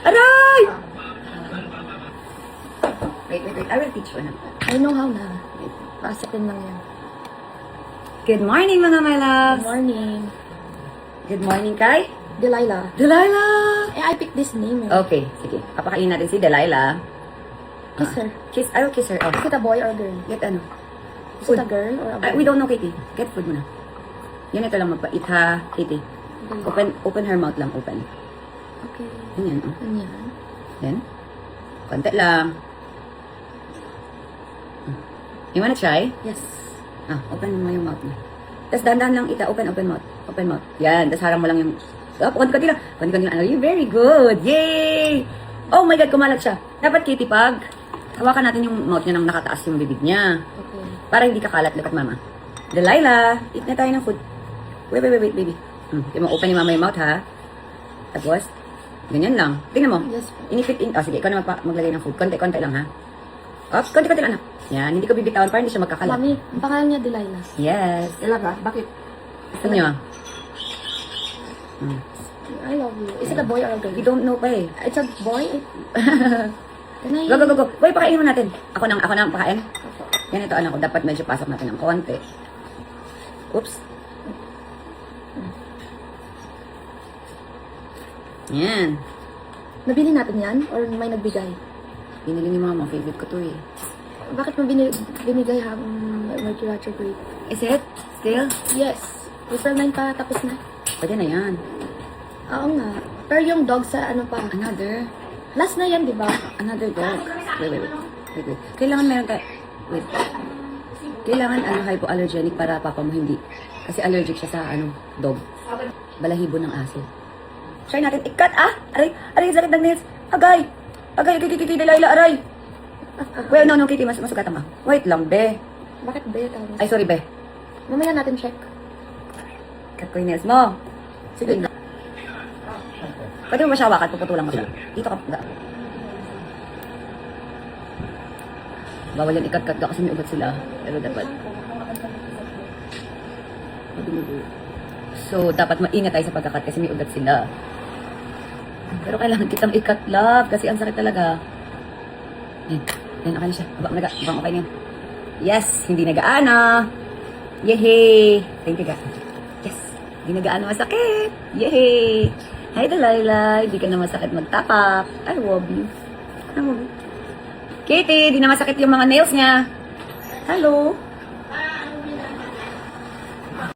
Aray! Wait. I will teach you na. I know how na. Pasapin lang yan. Good morning, mga my Good loves. morning. Good morning, kay Delilah. Delilah. I picked this name eh. Okay, sige. Papakain natin si Delilah. Kiss her. I will kiss her. Oh. Is it a boy or a girl? Get ano? Is it a girl or a boy? We don't know, Katie. Get food muna. Yan, ito lang magpait ha, Katie. Open her mouth lang, open. Okay. Ganyan, oh. Ganyan. Then, konti lang. You wanna try? Yes. Open mo yung mouth mo. Tapos dahan-dahan lang open mouth. Open mouth. Yan, tapos harang mo lang yung... konti lang. Ano, you're very good. Yay! Oh my God, kumalat siya. Dapat, Katie, pag hawakan natin yung mouth niya nang nakataas yung bibig niya. Okay. Para hindi kakalat. Look at mama. Delilah, eat na tayo ng food. Wait, baby. Hindi mo open yung mama yung mouth, ha? Tapos, ganyan lang. Tingnan mo. Yes. Inipit in. Sige, ikaw na maglagay ng food. Konti lang, ha? Oops, konti lang, anak. Yan, hindi ko bibitawan para hindi siya magkakalat. Mami, ang pangalan niya Delilah. Yes. Talaga? Bakit? Gusto niyo? I love you. Is it a boy or a girl? We don't know pa eh. It's a boy? Can I... Go. Boy, pakainin mo natin. Ako nang pakain. Yan ito, anak ko. Dapat medyo pasok natin ng konti. Oops. Yan. Nabili natin yan? Or may nagbigay? Binili ni mama. Favorite ko to eh. Bakit mo binigay habang Mercury retrograde? Is it? Still? Yes. April 9 pa, tapos na. Pwede na yan. Oo nga. Pero yung dog sa ano pa? Another. Last na yan, di ba? Another dog. Wait. Kailangan meron tayo. Wait. Kailangan hypoallergenic para papa mo hindi. Kasi allergic siya sa dog. Balahibo ng aso. Try natin. Ikat Aray, sakit ng nails. Agay, Delilah, aray. Well, no, Kitty, masugatan ka. Wait lang, be. Bakit ba yun? Ay, sorry, be. Mamaya natin check. Cut ko yung nails mo. Sige. Pwede mo ba siya hawakan? Puputulang mo siya. Dito ka. Bawal yan ikat-cut ka kasi may ugat sila. Pero dapat. So, dapat maingat tayo sa pagkakat kasi may ugat sila. Pero kailangan kitang ikat, love. Kasi ang sakit talaga. Yan, okay na siya. Abang okay na yan. Yes, hindi nagaana. Yehey! Thank you, God. Yes, hindi nagaana masakit. Yehey! Hi, Delilah. Hindi ka na masakit magtapak. I love you. Katie, di na masakit yung mga nails niya. Hello.